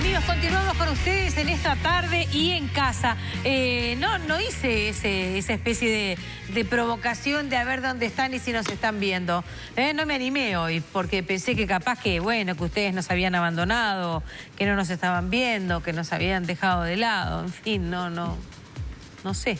Amigos, continuamos con ustedes en esta tarde y en casa. No hice esa especie de provocación de a ver dónde están y si nos están viendo. No me animé hoy porque pensé que capaz que, bueno, que ustedes nos habían abandonado, que no nos estaban viendo, que nos habían dejado de lado. En fin, no sé.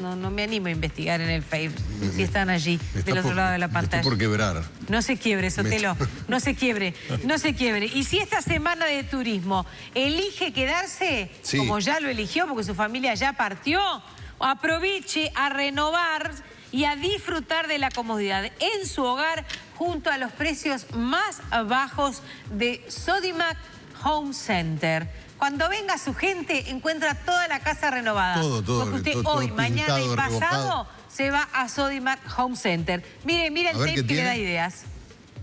No me animo a investigar en el Facebook si están allí, del otro lado de la pantalla. Me estoy por quebrar. No se quiebre, Sotelo. No se quiebre, no se quiebre. Y si esta semana de turismo elige quedarse, sí, como ya lo eligió, porque su familia ya partió, aproveche a renovar y a disfrutar de la comodidad en su hogar junto a los precios más bajos de Sodimac Home Center. Cuando venga su gente, encuentra toda la casa renovada. Todo. Porque usted todo hoy, mañana y pasado rebocado, se va a Sodimac Home Center. Mira el tape que le da ideas.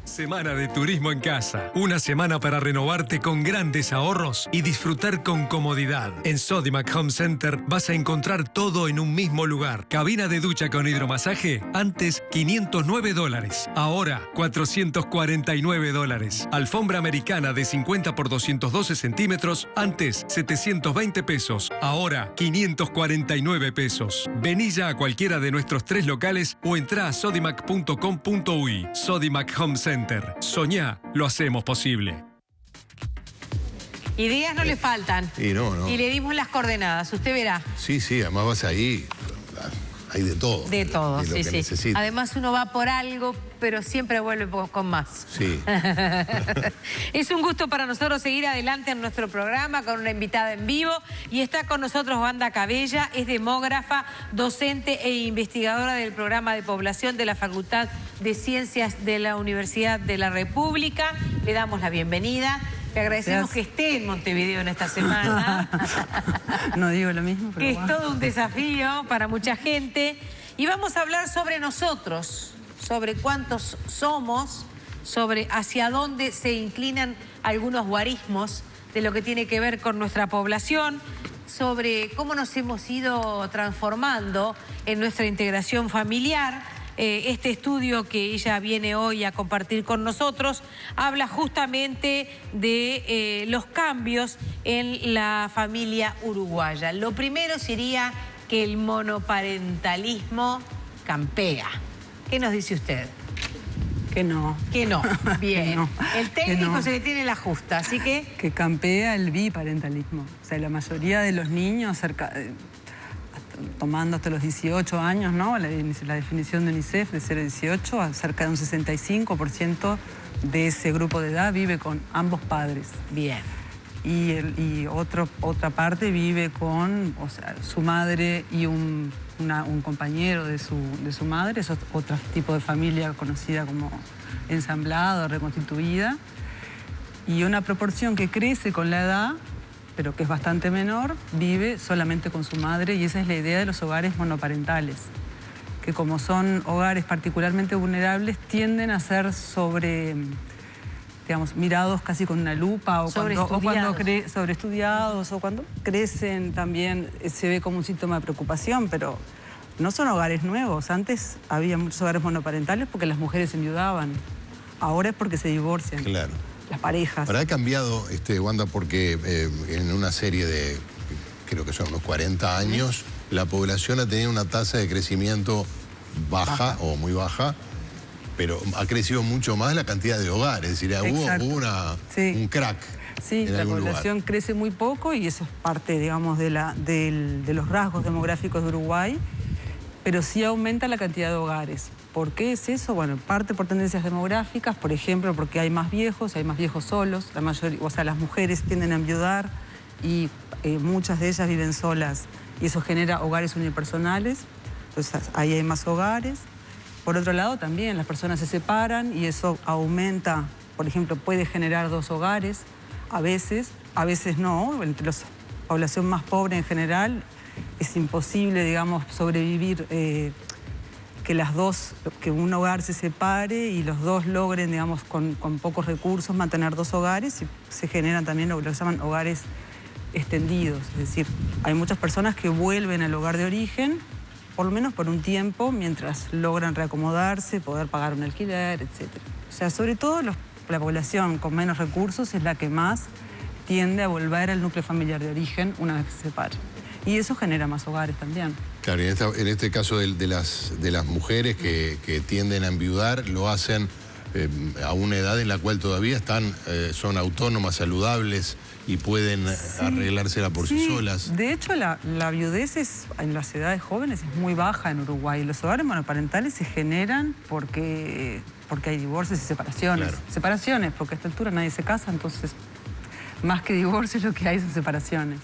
Semana de turismo en casa. Una semana para renovarte con grandes ahorros y disfrutar con comodidad. En Sodimac Home Center vas a encontrar todo en un mismo lugar. Cabina de ducha con hidromasaje, antes $509. Ahora $449. Alfombra americana de 50 por 212 centímetros, antes $720. Ahora $549. Vení ya a cualquiera de nuestros 3 locales o entrá a sodimac.com.uy. Sodimac Home Center. Soñá, lo hacemos posible. Ideas no le faltan. Y no. Y le dimos las coordenadas, usted verá. Sí, además vas ahí, hay de todo. De todo, sí. Necesita. Además uno va por algo, pero siempre vuelve con más. Sí. Es un gusto para nosotros seguir adelante en nuestro programa con una invitada en vivo. Y está con nosotros Wanda Cabella, es demógrafa, docente e investigadora del programa de población de la Facultad de Ciencias de la Universidad de la República. Le damos la bienvenida. Le agradecemos que esté en Montevideo en esta semana. No digo lo mismo, pero que bueno. Es todo un desafío para mucha gente. Y vamos a hablar sobre nosotros, sobre cuántos somos, sobre hacia dónde se inclinan algunos guarismos de lo que tiene que ver con nuestra población, sobre cómo nos hemos ido transformando en nuestra integración familiar. Este estudio que ella viene hoy a compartir con nosotros habla justamente de los cambios en la familia uruguaya. Lo primero sería que el monoparentalismo campea. ¿Qué nos dice usted? Que no. Que no. Bien. Que no. El técnico no. se le tiene la justa, así que... Que campea el biparentalismo. O sea, la mayoría de los niños, tomando hasta los 18 años, ¿no? La definición de UNICEF de 0 a 18, cerca de un 65% de ese grupo de edad vive con ambos padres. Bien. Y otra parte vive con su madre y un compañero de su madre. Es otro tipo de familia conocida como ensamblada, reconstituida. Y una proporción que crece con la edad, pero que es bastante menor, vive solamente con su madre, y esa es la idea de los hogares monoparentales, que como son hogares particularmente vulnerables, tienden a ser mirados casi con una lupa, o sobreestudiados, o cuando crecen también se ve como un síntoma de preocupación, pero no son hogares nuevos. Antes había muchos hogares monoparentales porque las mujeres enviudaban, ahora es porque se divorcian. Claro. Las parejas. Ahora ha cambiado, Wanda, porque en una serie de, creo que son unos 40 años, la población ha tenido una tasa de crecimiento baja o muy baja, pero ha crecido mucho más la cantidad de hogares, es decir, hubo un crack. Sí, la población crece muy poco y eso es parte, digamos, de los rasgos demográficos de Uruguay, pero sí aumenta la cantidad de hogares. ¿Por qué es eso? Bueno, en parte por tendencias demográficas, por ejemplo, porque hay más viejos solos, las mujeres tienden a enviudar y muchas de ellas viven solas y eso genera hogares unipersonales, entonces ahí hay más hogares. Por otro lado, también las personas se separan y eso aumenta, por ejemplo, puede generar 2 hogares, a veces no, entre la población más pobre en general es imposible, digamos, sobrevivir, que un hogar se separe y los dos logren, digamos, con pocos recursos mantener 2 hogares, y se generan también lo que se llaman hogares extendidos. Es decir, hay muchas personas que vuelven al hogar de origen, por lo menos por un tiempo, mientras logran reacomodarse, poder pagar un alquiler, etc. O sea, sobre todo la población con menos recursos es la que más tiende a volver al núcleo familiar de origen una vez que se separa. Y eso genera más hogares también. Claro, y en este caso de las mujeres que tienden a enviudar, lo hacen a una edad en la cual todavía son autónomas, saludables y pueden arreglársela por sí solas. De hecho, la viudez en las edades jóvenes es muy baja en Uruguay. Los hogares monoparentales se generan porque hay divorcios y separaciones. Claro. Separaciones, porque a esta altura nadie se casa, entonces más que divorcios lo que hay son separaciones.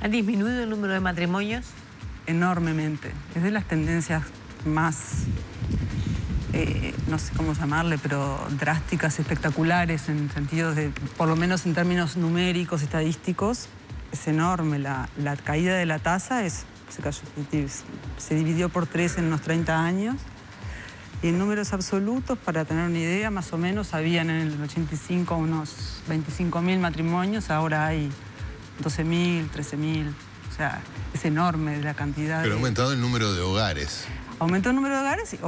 ¿Ha disminuido el número de matrimonios? Enormemente. Es de las tendencias más, no sé cómo llamarle, pero drásticas, espectaculares, en sentido de, por lo menos en términos numéricos, estadísticos, es enorme. La caída de la tasa se dividió por 3 en unos 30 años. Y en números absolutos, para tener una idea, más o menos habían en el 85 unos 25.000 matrimonios, ahora hay 12.000, 13.000. O sea, es enorme la cantidad. Pero ha aumentado el número de hogares. Aumentó el número de hogares se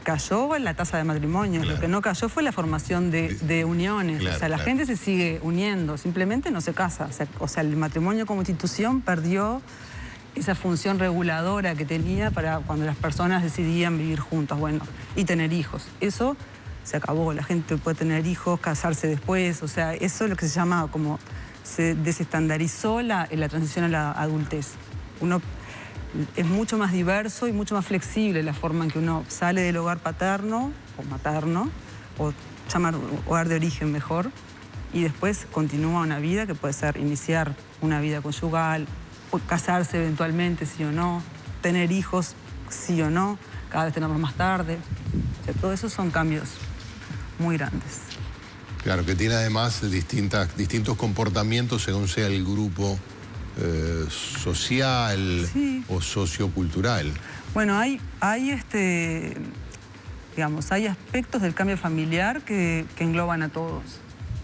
cayó la tasa de matrimonios. Claro. Lo que no cayó fue la formación de uniones. Claro, o sea, la gente se sigue uniendo, simplemente no se casa. O sea, el matrimonio como institución perdió esa función reguladora que tenía para cuando las personas decidían vivir juntas, bueno, y tener hijos. Eso se acabó. La gente puede tener hijos, casarse después. O sea, eso es lo que se llama como... Se desestandarizó la transición a la adultez. Es mucho más diverso y mucho más flexible la forma en que uno sale del hogar paterno o materno, o llamar hogar de origen mejor, y después continúa una vida que puede ser iniciar una vida conyugal, casarse eventualmente, sí o no, tener hijos, sí o no, cada vez tenerlos más tarde. O sea, todo eso son cambios muy grandes. Claro, que tiene además distintos comportamientos según sea el grupo social o sociocultural. Bueno, hay aspectos del cambio familiar que engloban a todos.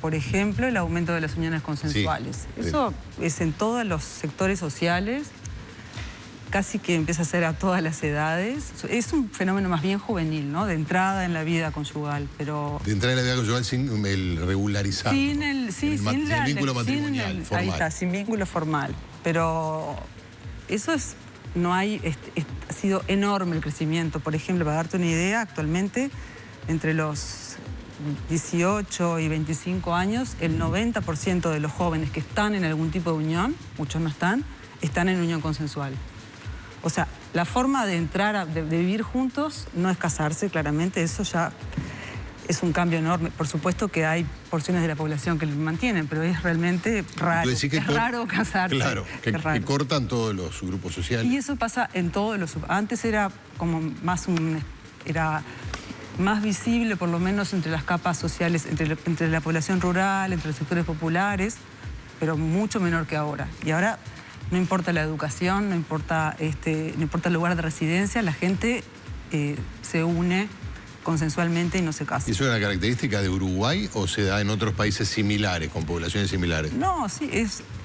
Por ejemplo, el aumento de las uniones consensuales. Sí. Eso es en todos los sectores sociales, casi que empieza a ser a todas las edades. Es un fenómeno más bien juvenil, ¿no? De entrada en la vida conyugal, pero... De entrada en la vida conyugal sin el regularizar. Sin vínculo matrimonial formal. Ahí está, sin vínculo formal. Pero eso ha sido enorme el crecimiento. Por ejemplo, para darte una idea, actualmente entre los 18 y 25 años, el 90% de los jóvenes que están en algún tipo de unión, muchos no están en unión consensual. O sea, la forma de entrar, de vivir juntos, no es casarse, claramente, eso ya es un cambio enorme. Por supuesto que hay porciones de la población que lo mantienen, pero es realmente raro. Es raro casarse. Claro, que cortan todos los grupos sociales. Y eso pasa en todos los... Antes era como era más visible, por lo menos entre las capas sociales, entre la población rural, entre los sectores populares, pero mucho menor que ahora. Y ahora... No importa la educación, no importa el lugar de residencia, la gente se une consensualmente y no se casa. ¿Y eso es una característica de Uruguay o se da en otros países similares, con poblaciones similares? No, sí,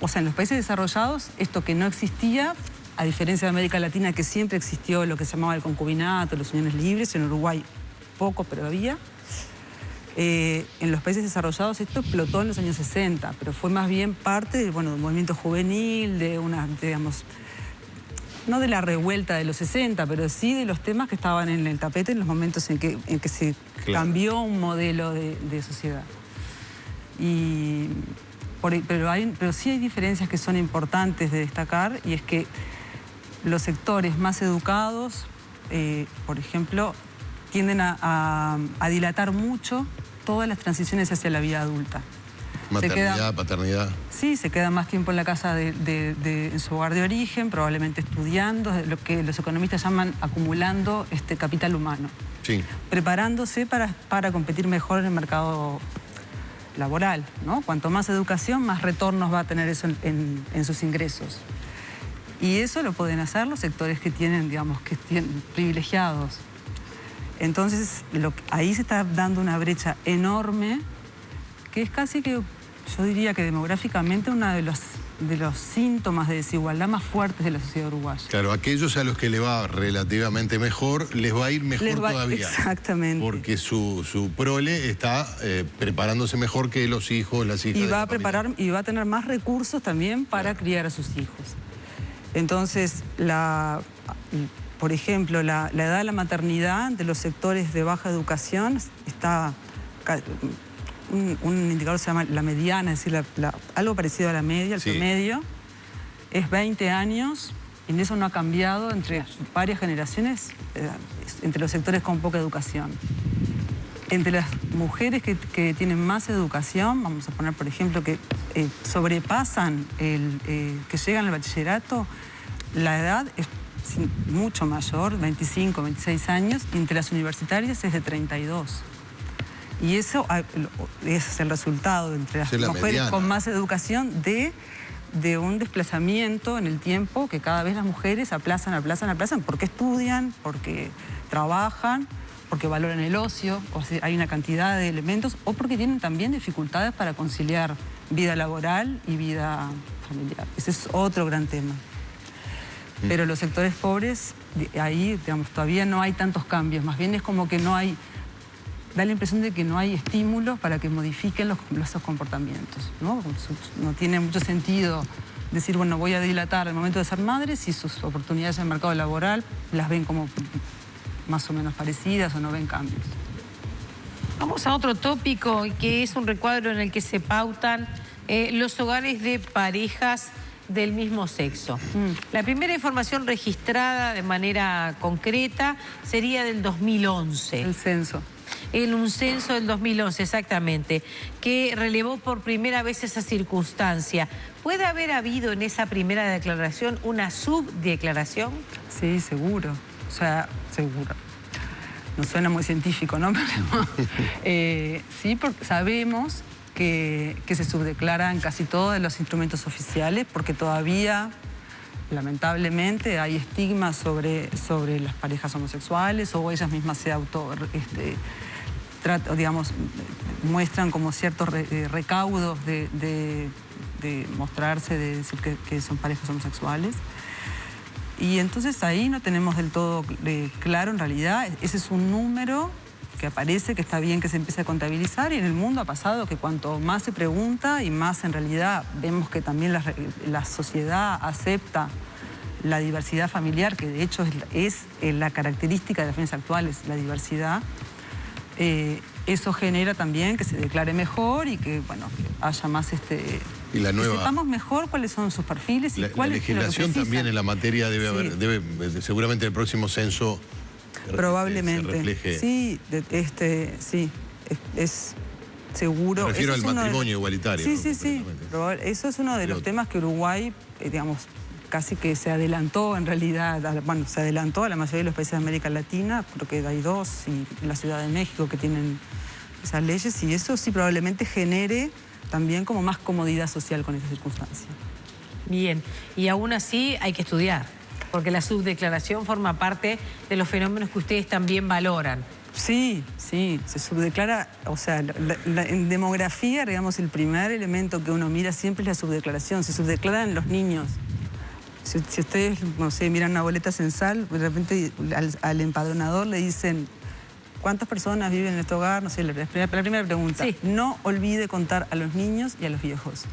o sea, en los países desarrollados, esto que no existía, a diferencia de América Latina, que siempre existió lo que se llamaba el concubinato, las uniones libres, en Uruguay poco, pero había. En los países desarrollados esto explotó en los años 60, pero fue más bien parte de un movimiento juvenil, digamos, no de la revuelta de los 60, pero sí de los temas que estaban en el tapete en los momentos en que se cambió un modelo de sociedad. Pero sí hay diferencias que son importantes de destacar, y es que los sectores más educados, por ejemplo, tienden a dilatar mucho todas las transiciones hacia la vida adulta. Maternidad, paternidad. Sí, se queda más tiempo en la casa en su hogar de origen, probablemente estudiando, lo que los economistas llaman acumulando capital humano. Sí. Preparándose para competir mejor en el mercado laboral, ¿no? Cuanto más educación, más retornos va a tener eso en sus ingresos. Y eso lo pueden hacer los sectores que tienen privilegiados. Entonces, ahí se está dando una brecha enorme, que es casi que, yo diría que demográficamente, una de las los síntomas de desigualdad más fuertes de la sociedad uruguaya. Claro, aquellos a los que le va relativamente mejor, les va a ir mejor todavía. Exactamente. Porque su prole está preparándose mejor que los hijos, las hijas. Y va a preparar y va a tener más recursos también para criar a sus hijos. Entonces, por ejemplo, la edad de la maternidad de los sectores de baja educación está... Un indicador se llama la mediana, es decir, algo parecido a la media, el promedio, es 20 años, y eso no ha cambiado entre varias generaciones, entre los sectores con poca educación. Entre las mujeres que tienen más educación, vamos a poner, por ejemplo, que sobrepasan, que llegan al bachillerato, la edad es mucho mayor, 25, 26 años, y entre las universitarias es de 32. Y eso es el resultado entre las mujeres con más educación de un desplazamiento en el tiempo que cada vez las mujeres aplazan, porque estudian, porque trabajan, porque valoran el ocio, o sea, hay una cantidad de elementos, o porque tienen también dificultades para conciliar vida laboral y vida familiar. Ese es otro gran tema. Pero los sectores pobres, ahí, digamos, todavía no hay tantos cambios, más bien es como que no hay... Da la impresión de que no hay estímulos para que modifiquen esos comportamientos, ¿no? No tiene mucho sentido decir, bueno, voy a dilatar el momento de ser madre si sus oportunidades en el mercado laboral las ven como más o menos parecidas o no ven cambios. Vamos a otro tópico, que es un recuadro en el que se pautan los hogares de parejas del mismo sexo. La primera información registrada de manera concreta sería del 2011. El censo. En un censo del 2011, exactamente, que relevó por primera vez esa circunstancia. ¿Puede haber habido en esa primera declaración una subdeclaración? Sí, seguro. O sea, seguro. No suena muy científico, ¿no? Pero, sí, porque sabemos que se subdeclaran casi todos los instrumentos oficiales, porque todavía, lamentablemente, hay estigmas sobre las parejas homosexuales, o ellas mismas se digamos, muestran como ciertos recaudos de mostrarse, de decir que son parejas homosexuales. Y entonces ahí no tenemos del todo claro en realidad. Ese es un número que aparece, que está bien que se empiece a contabilizar, y en el mundo ha pasado que cuanto más se pregunta y más en realidad vemos que también la sociedad acepta la diversidad familiar, que de hecho es la característica de las familias actuales, la diversidad. Eso genera también que se declare mejor y que, bueno, que haya más y la nueva, que sepamos mejor cuáles son sus perfiles y cuál es la legislación también en la materia debe haber, seguramente el próximo censo probablemente se refleje. Sí, sí, es seguro. Me refiero al matrimonio igualitario. Sí, ¿no? sí, sí. Eso es uno de los temas que Uruguay, digamos, casi que se adelantó en realidad, bueno, se adelantó a la mayoría de los países de América Latina, creo que hay dos, y la Ciudad de México que tienen esas leyes, y eso sí probablemente genere también como más comodidad social con esa circunstancia. Bien, y aún así hay que estudiar, porque la subdeclaración forma parte de los fenómenos que ustedes también valoran. Sí, sí, se subdeclara, o sea, en demografía, digamos, el primer elemento que uno mira siempre es la subdeclaración, se subdeclaran los niños. Si ustedes, no sé, miran una boleta censal, de repente al empadronador le dicen ¿cuántas personas viven en este hogar? No sé, la primera pregunta. Sí. No olvide contar a los niños y a los viejos.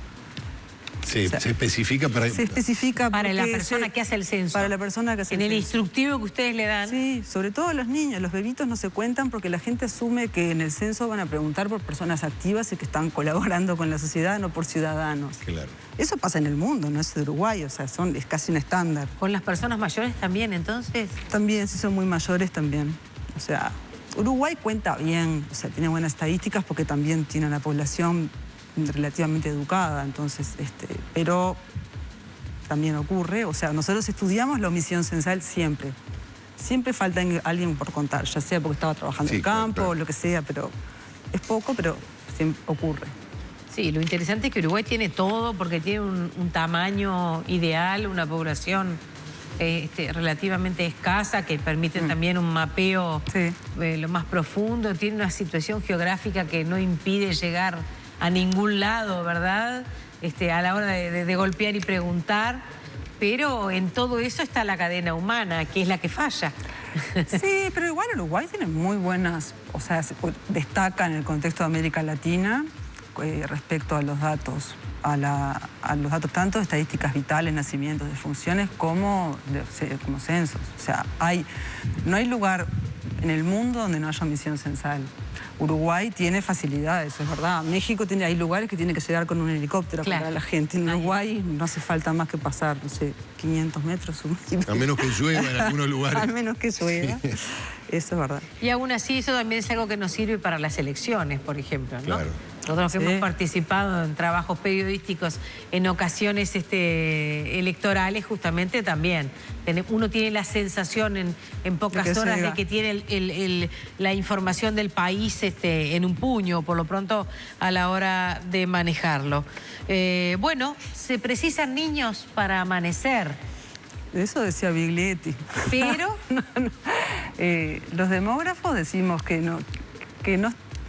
Sí, o sea, se especifica para la persona que hace el censo. Para la persona que hace el censo. En el instructivo que ustedes le dan. Sí, sobre todo a los niños. Los bebitos no se cuentan porque la gente asume que en el censo van a preguntar por personas activas y que están colaborando con la sociedad, no por ciudadanos. Claro. Eso pasa en el mundo, no es de Uruguay, o sea, es casi un estándar. ¿Con las personas mayores también, entonces? También, si son muy mayores, también. O sea, Uruguay cuenta bien, o sea, tiene buenas estadísticas porque también tiene una población relativamente educada, entonces, pero también ocurre, o sea, nosotros estudiamos la omisión censal siempre. Siempre falta alguien por contar, ya sea porque estaba trabajando en campo o lo que sea, pero es poco, pero siempre ocurre. Sí, lo interesante es que Uruguay tiene todo porque tiene un tamaño ideal, una población relativamente escasa que permite también un mapeo lo más profundo, tiene una situación geográfica que no impide llegar a ningún lado, ¿verdad? A la hora de golpear y preguntar, pero en todo eso está la cadena humana, que es la que falla. Sí, pero igual Uruguay tiene muy buenas, o sea, destaca en el contexto de América Latina respecto a los datos, a los datos tanto de estadísticas vitales, nacimientos, defunciones, como censos. O sea, no hay lugar en el mundo donde no haya misión censal. Uruguay tiene facilidades, es verdad. México hay lugares que tiene que llegar con un helicóptero para la gente. En Uruguay no hace falta más que pasar, no sé, 500 metros. A menos que llueva en algunos lugares. A menos que llueva, sí. Eso es verdad. Y aún así eso también es algo que nos sirve para las elecciones, por ejemplo, ¿no? Claro. Nosotros que hemos participado en trabajos periodísticos en ocasiones electorales, justamente también. Uno tiene la sensación en pocas horas de que tiene la información del país en un puño, por lo pronto a la hora de manejarlo. Bueno, se precisan niños para amanecer. Eso decía Biglietti. Pero los demógrafos decimos que no,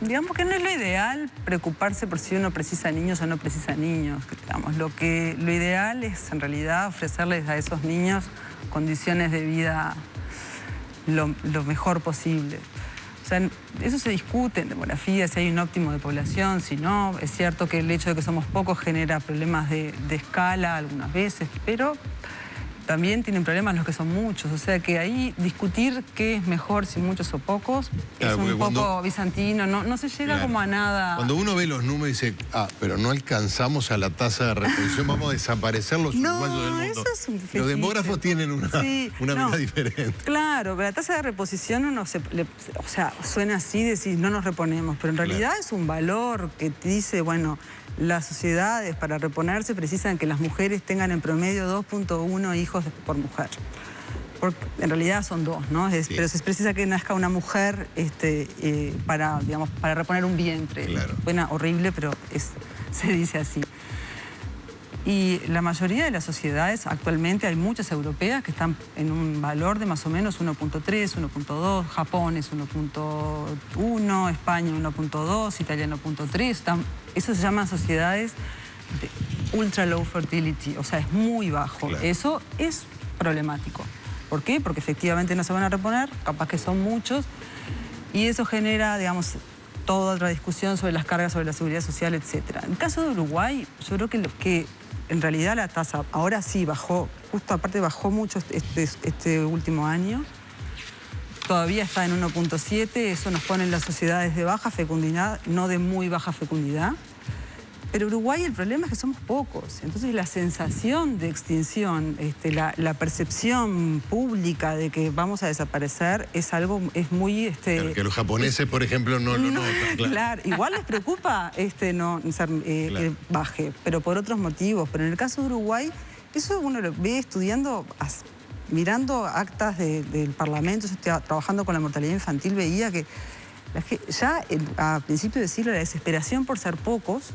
digamos que no es lo ideal preocuparse por si uno precisa niños o no precisa niños. Digamos, lo ideal es en realidad ofrecerles a esos niños condiciones de vida lo mejor posible. O sea, eso se discute en demografía, si hay un óptimo de población, si no. Es cierto que el hecho de que somos pocos genera problemas de escala algunas veces, pero también tienen problemas los que son muchos. O sea que ahí discutir qué es mejor, si muchos o pocos, claro, es un poco bizantino, no se llega como a nada. Cuando uno ve los números y dice, pero no alcanzamos a la tasa de reposición, vamos a desaparecer los uruguayos del mundo. Eso es un fetiche. Los demógrafos tienen una vida diferente. Claro, pero la tasa de reposición o sea, suena así, decir no nos reponemos, pero en realidad es un valor que te dice, bueno, las sociedades para reponerse precisan que las mujeres tengan en promedio 2.1 hijos por mujer. Porque en realidad son 2, ¿no? Pero se precisa que nazca una mujer para reponer un vientre. Claro. Suena horrible, pero se dice así. Y la mayoría de las sociedades, actualmente hay muchas europeas que están en un valor de más o menos 1.3, 1.2, Japón es 1.1, España 1.2, Italia 1.3. Eso se llaman sociedades de ultra low fertility, o sea, es muy bajo. Claro. Eso es problemático. ¿Por qué? Porque efectivamente no se van a reponer, capaz que son muchos, y eso genera, digamos, toda otra discusión sobre las cargas, sobre la seguridad social, etc. En el caso de Uruguay, yo creo que en realidad la tasa ahora sí bajó, justo aparte bajó mucho este último año. Todavía está en 1.7, eso nos pone en las sociedades de baja fecundidad, no de muy baja fecundidad. Pero Uruguay el problema es que somos pocos, entonces la sensación de extinción, la percepción pública de que vamos a desaparecer es muy... Claro, que los japoneses, por ejemplo, no lo notan. Claro, igual les preocupa que baje, pero por otros motivos. Pero en el caso de Uruguay, eso uno lo ve estudiando, mirando actas del Parlamento, trabajando con la mortalidad infantil, veía que ya a principios de siglo la desesperación por ser pocos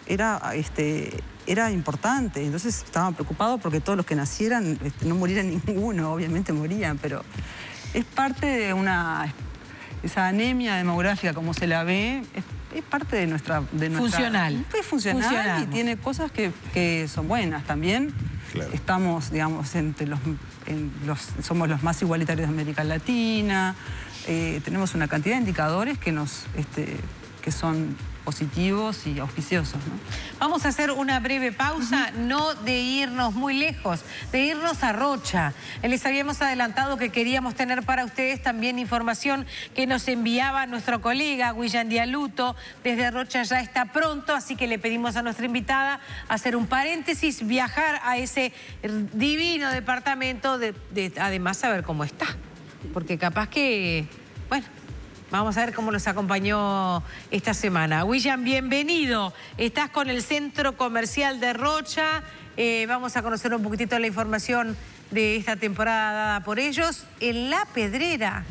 era importante. Entonces estaban preocupados porque todos los que nacieran no murieran ninguno, obviamente morían, pero es parte de esa anemia demográfica como se la ve, es parte de nuestra... Funcional. Es funcional y tiene cosas que son buenas también. Claro. Estamos, digamos, somos los más igualitarios de América Latina, tenemos una cantidad de indicadores que son positivos y auspiciosos, ¿no? Vamos a hacer una breve pausa, no de irnos muy lejos, de irnos a Rocha. Les habíamos adelantado que queríamos tener para ustedes también información que nos enviaba nuestro colega William Dialuto. Desde Rocha ya está pronto, así que le pedimos a nuestra invitada hacer un paréntesis, viajar a ese divino departamento, además saber cómo está, porque capaz que, bueno... Vamos a ver cómo los acompañó esta semana. William, bienvenido. Estás con el Centro Comercial de Rocha. Vamos a conocer un poquitito la información de esta temporada dada por ellos. En La Pedrera.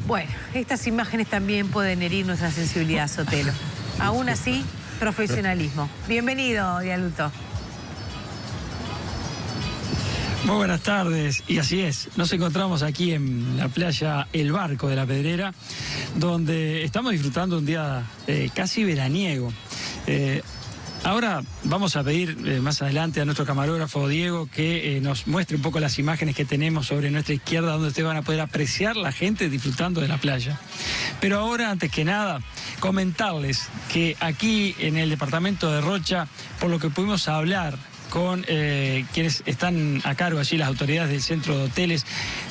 Bueno, estas imágenes también pueden herir nuestra sensibilidad, Sotelo. Aún así, profesionalismo. Bienvenido, Dialuto. Muy buenas tardes, y así es, nos encontramos aquí en la playa El Barco de La Pedrera, donde estamos disfrutando un día casi veraniego. Ahora vamos a pedir más adelante a nuestro camarógrafo Diego que nos muestre un poco las imágenes que tenemos sobre nuestra izquierda, donde ustedes van a poder apreciar la gente disfrutando de la playa. Pero ahora, antes que nada, comentarles que aquí en el departamento de Rocha, por lo que pudimos hablar con quienes están a cargo allí, las autoridades del centro de hoteles,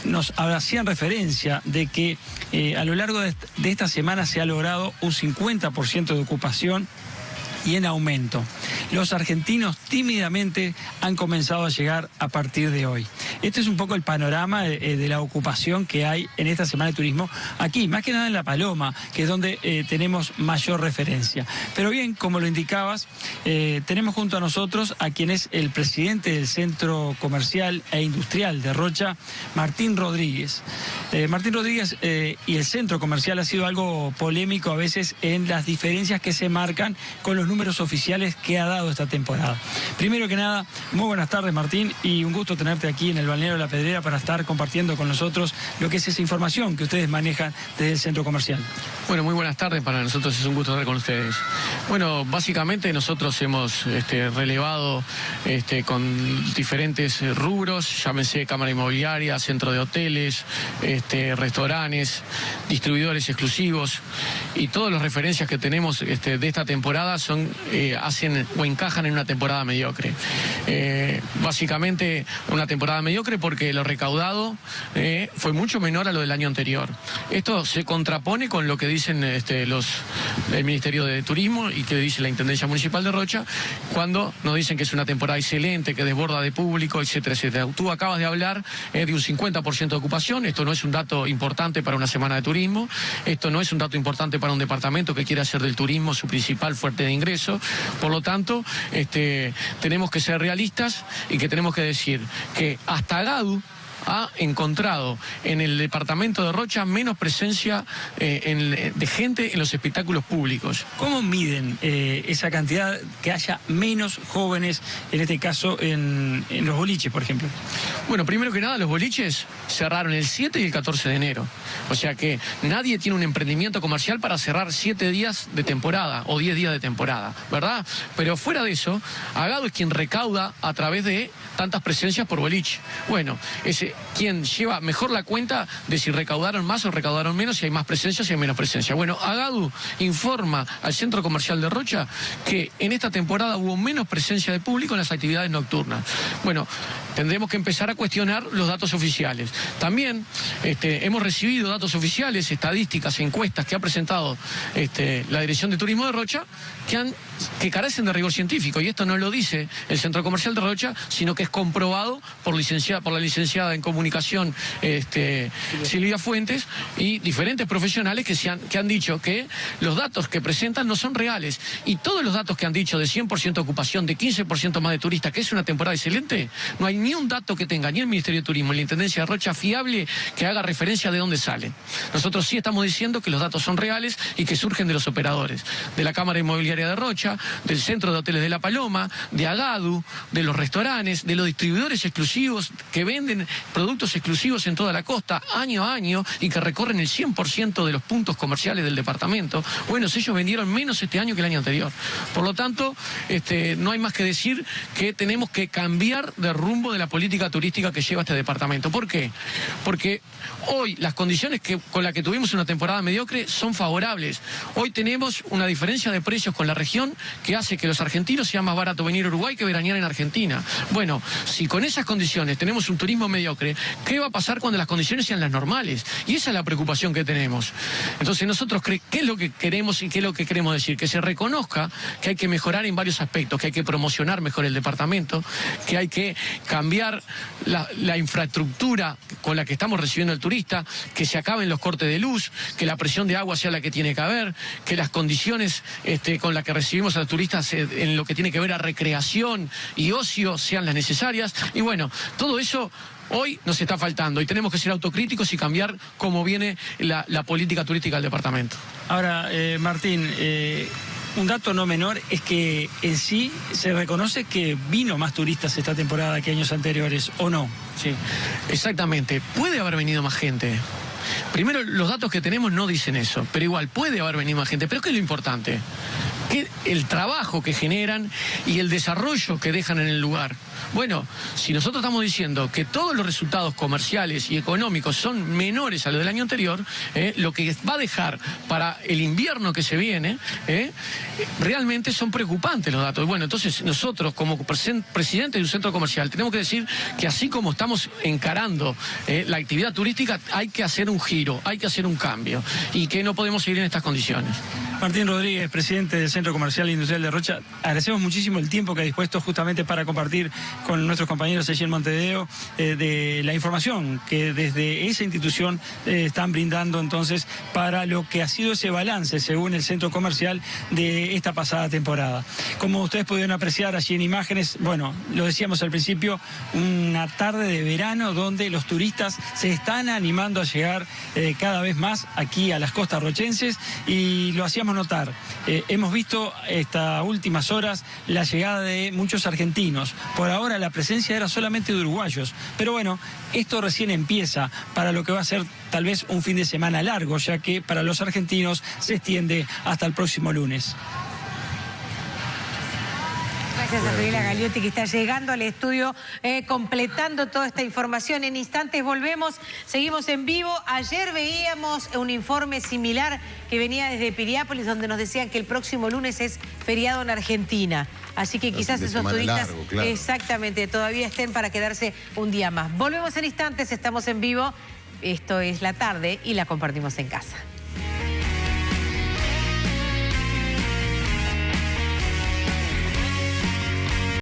nos hacían referencia de que a lo largo de esta semana se ha logrado un 50% de ocupación y en aumento. Los argentinos tímidamente han comenzado a llegar a partir de hoy. Este es un poco el panorama de la ocupación que hay en esta semana de turismo aquí, más que nada en La Paloma, que es donde tenemos mayor referencia. Pero bien, como lo indicabas, tenemos junto a nosotros a quien es el presidente del Centro Comercial e Industrial de Rocha, Martín Rodríguez. Martín Rodríguez y el Centro Comercial ha sido algo polémico a veces en las diferencias que se marcan con los números oficiales que ha dado esta temporada. Primero que nada, muy buenas tardes, Martín, y un gusto tenerte aquí en el balneario de La Pedrera para estar compartiendo con nosotros lo que es esa información que ustedes manejan desde el Centro Comercial. Bueno, muy buenas tardes, para nosotros es un gusto estar con ustedes. Bueno, básicamente nosotros hemos relevado con diferentes rubros, llámese cámara inmobiliaria, centro de hoteles, restaurantes, distribuidores exclusivos, y todas las referencias que tenemos de esta temporada hacen o encajan en una temporada mediocre. Básicamente una temporada mediocre porque lo recaudado fue mucho menor a lo del año anterior. Esto se contrapone con lo que dicen el Ministerio de Turismo y que dice la Intendencia Municipal de Rocha, cuando nos dicen que es una temporada excelente, que desborda de público, etcétera, etcétera. Tú acabas de hablar de un 50% de ocupación. Esto no es un dato importante para una semana de turismo, esto no es un dato importante para un departamento que quiere hacer del turismo su principal fuente de ingreso. Por lo tanto, tenemos que ser realistas y que tenemos que decir que hasta Agadu ha encontrado en el departamento de Rocha menos presencia de gente en los espectáculos públicos. ¿Cómo miden esa cantidad, que haya menos jóvenes, en este caso en los boliches, por ejemplo? Bueno, primero que nada, los boliches cerraron el 7 y el 14 de enero. O sea que nadie tiene un emprendimiento comercial para cerrar 7 días de temporada o 10 días de temporada, ¿verdad? Pero fuera de eso, Agadu es quien recauda a través de tantas presencias por boliche. Bueno, quien lleva mejor la cuenta de si recaudaron más o recaudaron menos, si hay más presencia, si hay menos presencia. Bueno, Agadu informa al Centro Comercial de Rocha que en esta temporada hubo menos presencia de público en las actividades nocturnas. Bueno, tendremos que empezar a cuestionar los datos oficiales. También hemos recibido datos oficiales, estadísticas, encuestas que ha presentado la Dirección de Turismo de Rocha que carecen de rigor científico, y esto no lo dice el Centro Comercial de Rocha, sino que es comprobado por la licenciada en comunicación Silvia Fuentes y diferentes profesionales que han dicho que los datos que presentan no son reales, y todos los datos que han dicho de 100% de ocupación, de 15% más de turistas, que es una temporada excelente, no hay ni un dato que tenga ni el Ministerio de Turismo ni la Intendencia de Rocha fiable que haga referencia de dónde salen. Nosotros sí estamos diciendo que los datos son reales y que surgen de los operadores, de la Cámara Inmobiliaria de Rocha, del Centro de Hoteles de La Paloma, de Agadu, de los restaurantes, de los distribuidores exclusivos que venden productos exclusivos en toda la costa año a año y que recorren el 100% de los puntos comerciales del departamento. Bueno, ellos vendieron menos este año que el año anterior. Por lo tanto, no hay más que decir que tenemos que cambiar de rumbo de la política turística que lleva este departamento. ¿Por qué? Porque hoy las condiciones con las que tuvimos una temporada mediocre son favorables. Hoy tenemos una diferencia de precios con la región que hace que los argentinos sea más barato venir a Uruguay que veranear en Argentina. Bueno, si con esas condiciones tenemos un turismo mediocre, ¿qué va a pasar cuando las condiciones sean las normales? Y esa es la preocupación que tenemos. Entonces nosotros, ¿qué es lo que queremos y qué es lo que queremos decir? Que se reconozca que hay que mejorar en varios aspectos, que hay que promocionar mejor el departamento, que hay que cambiar la infraestructura con la que estamos recibiendo al turista, que se acaben los cortes de luz, que la presión de agua sea la que tiene que haber, que las condiciones con las que recibimos a los turistas en lo que tiene que ver a recreación y ocio sean las necesarias. Y bueno, todo eso hoy nos está faltando y tenemos que ser autocríticos y cambiar cómo viene la política turística del departamento. Ahora, Martín, un dato no menor es que en sí se reconoce que vino más turistas esta temporada que años anteriores, ¿o no? Sí, exactamente. Puede haber venido más gente. Primero, los datos que tenemos no dicen eso, pero igual puede haber venido más gente. Pero ¿qué es lo importante? el trabajo que generan y el desarrollo que dejan en el lugar. Bueno, si nosotros estamos diciendo que todos los resultados comerciales y económicos son menores a los del año anterior, lo que va a dejar para el invierno que se viene, realmente son preocupantes los datos. Bueno, entonces nosotros como presidente de un centro comercial tenemos que decir que así como estamos encarando la actividad turística, hay que hacer un giro, hay que hacer un cambio y que no podemos seguir en estas condiciones. Martín Rodríguez, presidente del Centro Comercial e Industrial de Rocha, agradecemos muchísimo el tiempo que ha dispuesto justamente para compartir con nuestros compañeros allí en Montevideo de la información que desde esa institución están brindando entonces para lo que ha sido ese balance, según el Centro Comercial, de esta pasada temporada. Como ustedes pudieron apreciar allí en imágenes, bueno, lo decíamos al principio, una tarde de verano donde los turistas se están animando a llegar cada vez más aquí a las costas rochenses y lo hacíamos notar. Hemos visto estas últimas horas la llegada de muchos argentinos. Por ahora la presencia era solamente de uruguayos. Pero bueno, esto recién empieza para lo que va a ser tal vez un fin de semana largo, ya que para los argentinos se extiende hasta el próximo lunes. Gracias a Fabiola Gagliotti, que está llegando al estudio, completando toda esta información. En instantes volvemos, seguimos en vivo. Ayer veíamos un informe similar que venía desde Piriápolis, donde nos decían que el próximo lunes es feriado en Argentina. Así que quizás esos turistas, largo, claro, exactamente, todavía estén para quedarse un día más. Volvemos en instantes, estamos en vivo. Esto es La Tarde y la compartimos en casa.